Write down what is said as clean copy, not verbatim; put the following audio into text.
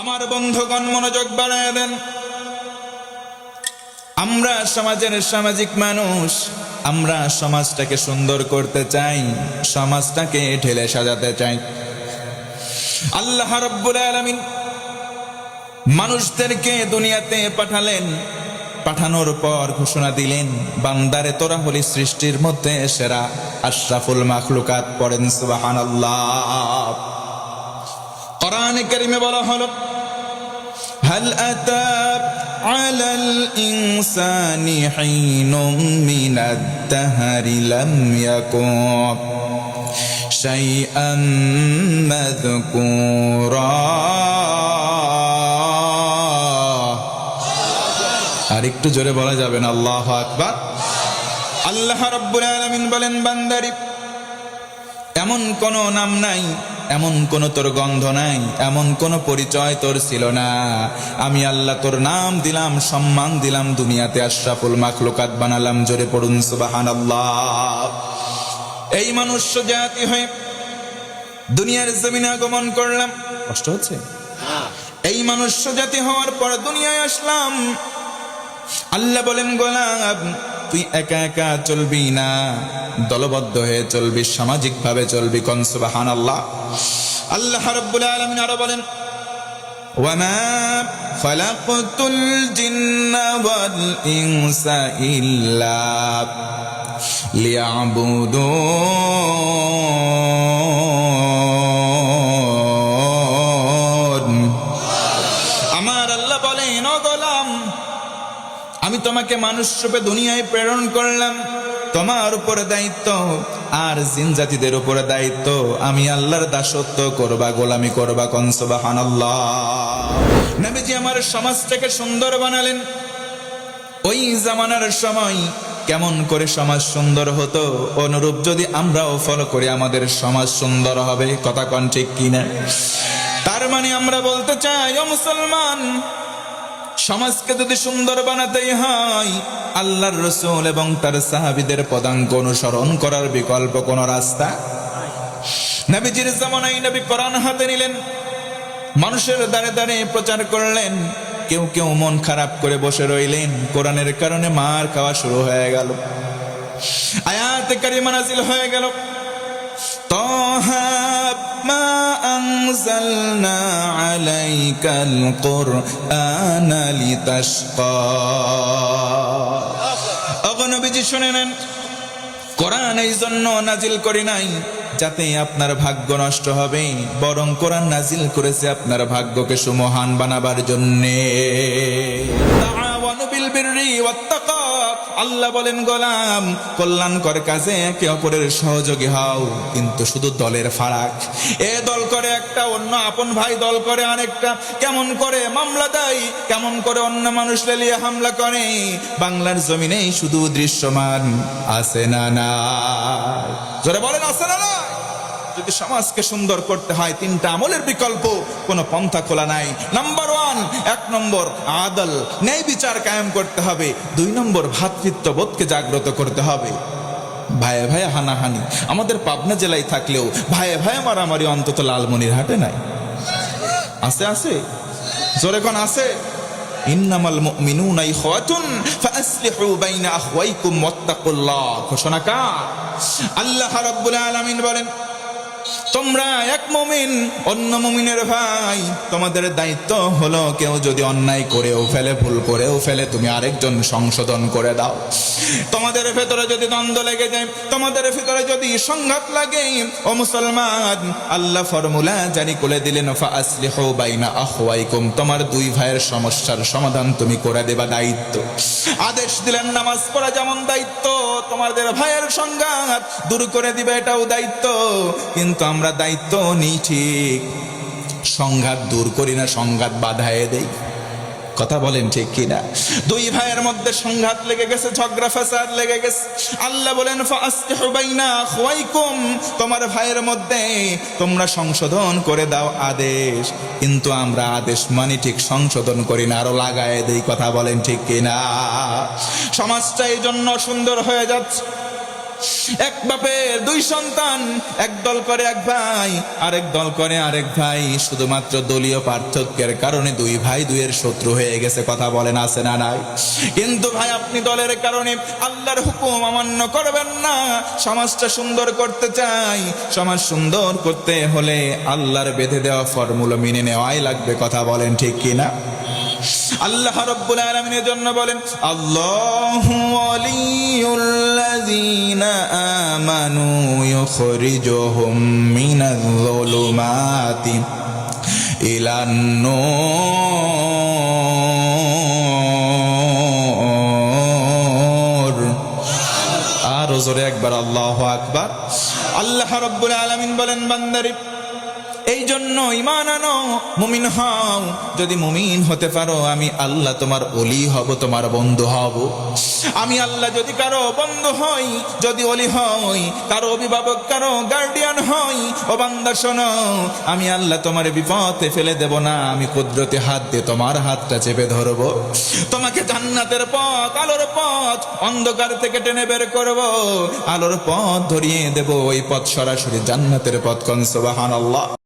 আমার বন্ধুগণ মনোযোগ বাড়ায় দেন। আমরা সমাজের সামাজিক মানুষ, আমরা সমাজটাকে সুন্দর করতে চাই, সমাজটাকে ঢেলে সাজাতে চাই। আল্লাহ রাব্বুল আলামিন মানুষদেরকে দুনিয়াতে পাঠালেন, পাঠানোর পর ঘোষণা দিলেন, বান্দারে তোরা হলি সৃষ্টির মধ্যে সেরা, আশরাফুল মাখলুকাত। পড়েন সুবহানাল্লাহ। কোরআনে কারিমে বলা হলো, হাল আতা আলাল ইনসানি হিনুম মিনাদ দাহরি লাম ইয়াকুন শাইআম মাযকুরা। আর একটু জোরে বলা যাবে না? আল্লাহু আকবার। আল্লাহ রাব্বুল আলামিন বলেন, বান্দারি এমন কোন নাম নাই, এমন কোন তোর গন্ধ নাই, এমন কোন পরিচয় তোর ছিল না, আমি আল্লাহ তোর নাম দিলাম, সম্মান দিলাম, দুনিয়াতে আশরাফুল মাখলুকাত বানালাম। জোরে পড়ুন সুবহানাল্লাহ। এই মনুষ্য জাতি হয়ে দুনিয়ার জমিনে আগমন করলাম। কষ্ট হচ্ছে? এই মনুষ্য জাতি হওয়ার পর দুনিয়ায় আসলাম। আল্লাহ বলেন, গোলাম তুই একা একা চলবি না, দলবদ্ধ হয়ে চলবি, সামাজিক ভাবে চলবি। কোন সুবহানাল্লাহ। আল্লাহ রাব্বুল আলামিন আরো বলেন, ওয়ামা খালাকতুল জিন্না ওয়াল ইনসা ইল্লা লিয়াবুদুন। আমার আল্লাহ বলেন, ও গোলাম আমি তোমাকে মানুষ রূপে দুনিয়ায় প্রেরণ করলাম, তোমার উপরে দায়িত্ব আর জিন জাতিদের উপরে দায়িত্ব, আমি আল্লাহর দাসত্ব করবা, গোলামি করবা। কোন সুবহানাল্লাহ। নবীজি আমার সমাজটাকে সুন্দর বানালেন। ওই জামানার সময় কেমন করে সমাজ সুন্দর হতো, অনুরূপ যদি আমরাও ফলো করি আমাদের সমাজ সুন্দর হবে। কথা কোন ঠিক কিনা? তার মানে আমরা বলতে চাই, ও মুসলমান, সমাজকে যদি সুন্দর বানাতেই হয়, আল্লাহর রাসূল এবং তার সাহাবীদের পদাঙ্ক অনুসরণ করার বিকল্প কোন রাস্তা? নবীজির জামানায় নবী কোরআন হাতে নিলেন, মানুষের দ্বারে দ্বারে প্রচার করলেন। কেউ কেউ মন খারাপ করে বসে রইলেন, কোরআনের কারণে মার খাওয়া শুরু হয়ে গেল, আয়াত কারিমা নাযিল হয়ে গেল, তাহা মা আনজালনা আলাইকাল কুরআনা লিতাশকা। নবীজি শুনে নেন, কোরআন এই জন্য নাজিল করি নাই যাতে আপনার ভাগ্য নষ্ট হবে, বরং কোরআন নাজিল করেছে আপনার ভাগ্যকে সুমহান বানাবার জন্যে। তাআওয়ানু বিল বিররি ওয়াত তাকওয়া। আল্লাহ বলেন, গোলাম কল্যাণকর কাজে একে অপরের সহযোগী হও, কিন্তু শুধু দলের ফারাক। এ দল করে একটা, অন্য আপন ভাই দল করে আরেকটা, কেমন করে মামলা দেয়, কেমন করে অন্য মানুষ লেলিয়ে হামলা করে, বাংলার জমিনেই শুধু দৃশ্যমান। আছে না না? জোরে বলেন, আছে না না? যদি সমাজকে সুন্দর করতে হয়, তিনটা আমলের বিকল্প কোন পন্থা খোলা নাই। নাম্বার 1, 1 নম্বর আদল, ন্যায় বিচার কায়েম করতে হবে। 2 নম্বর ভ্রাতৃত্ববোধকে জাগ্রত করতে হবে। ভাইয়ে ভাইয়ে হানাহানি আমাদের পাবনা জেলায় থাকলেও ভাইয়ে ভাইয়ে মারামারি অন্তত লালমনিরহাটে নাই। আছে? আছে? জোরে কোন আছে? ইন্নামাল মুমিনুনা ইখওয়াতুন ফাসলিহু বাইনা আখওয়াইকুম ওয়াত্তাকুল্লাহ। ঘোষণা কার? আল্লাহ রাব্বুল আলামিন বলেন, তোমরা এক মুমিন, অন্য মুমিনের ভাই। তোমাদের দায়িত্ব হলো, কেউ যদি অন্যায় করেও ফেলে, ভুল করেও ফেলে, তুমি আরেকজন সংশোধন করে দাও। তোমাদের ভেতরে যদি দ্বন্দ্ব লেগে যায়, তোমাদের ভেতরে যদি সংঘাত লাগে, ও মুসলমান, আল্লাহ ফর্মুলা জারি করে দিলেন, ফাসলিহু বাইনা আখওয়াইকুম। তোমার 2 ভাইয়ের সমস্যার সমাধান তুমি করে দেবা, দায়িত্ব। আদেশ দিলেন, নামাজ পড়া যেমন দায়িত্ব, তোমাদের ভাইয়ের সংঘাত দূর করে দিবে, এটাও দায়িত্ব। কিন্তু আমরা দায়িত্ব নিই ঠিক, সংঘাত দূর করি না, সংঘাত বাধায় দেই। কথা বলেন ঠিক কিনা? 2 ভাইয়ের মধ্যে সংঘাত লেগে গেছে, ঝগড়া ফাসাদ লেগে গেছে। আল্লাহ বলেন, ফাসলিহু বাইনা আখওয়াইকুম। তোমার ভাইয়ের মধ্যে তোমরা সংশোধন করে দাও, আদেশ। কিন্তু আমরা আদেশ মানি ঠিক, সংশোধন করি না, আরো লাগায় দেই। কথা বলেন ঠিক কিনা? সমাজটা এই জন্য সুন্দর হয়ে যাচ্ছে, এক বাপের দুই সন্তান, এক দল করে এক ভাই, আরেক দল করে আরেক ভাই। শুধুমাত্র দলীয় পার্থক্যের কারণে দুই ভাই দুইয়ের শত্রু হয়ে গেছে। কথা বলেন আছে না নাই? কিন্তু ভাই আপনি দলের কারণে আল্লাহর হুকুম অমান্য করবেন না। সমাজটা সুন্দর করতে চাই, সমাজ সুন্দর করতে হলে আল্লাহর বেঁধে দেওয়া ফর্মুলা মেনে নেওয়াই লাগবে। কথা বলেন ঠিক কিনা? আল্লাহ রাব্বুল আলামিনের জন্য বলেন, আল্লাহু ওয়ালিয়ুল্লাযীনা আমানু ইউখরিজুহুম মিনায-যুলুমাতি ইলান-নূর। আর জোরে একবার আল্লাহু আকবার। আল্লাহ রাব্বুল আলামিন বলেন, বান্দারে এই জন্য ঈমান আনো, মুমিন হও। যদি মুমিন হতে পারো আমি আল্লাহ তোমার ওলি হব, তোমার বন্ধু হব। আমি আল্লাহ যদি কারো বন্ধু হই, যদি ওলি হই, কারো অভিভাবক, কারো গার্ডিয়ান হই, ও বান্দা শোনো, আমি আল্লাহ তোমার বিপদে ফেলে দেব না। আমি কুদরতি হাত দিয়ে তোমার হাতটা চেপে ধরব, তোমাকে জান্নাতের পথ, আলোর পথ, অন্ধকার থেকে টেনে বের করব, আলোর পথ ধরিয়ে দেব। ওই পথ সরাসরি জান্নাতের পথ। কোন সুবহানাল্লাহ।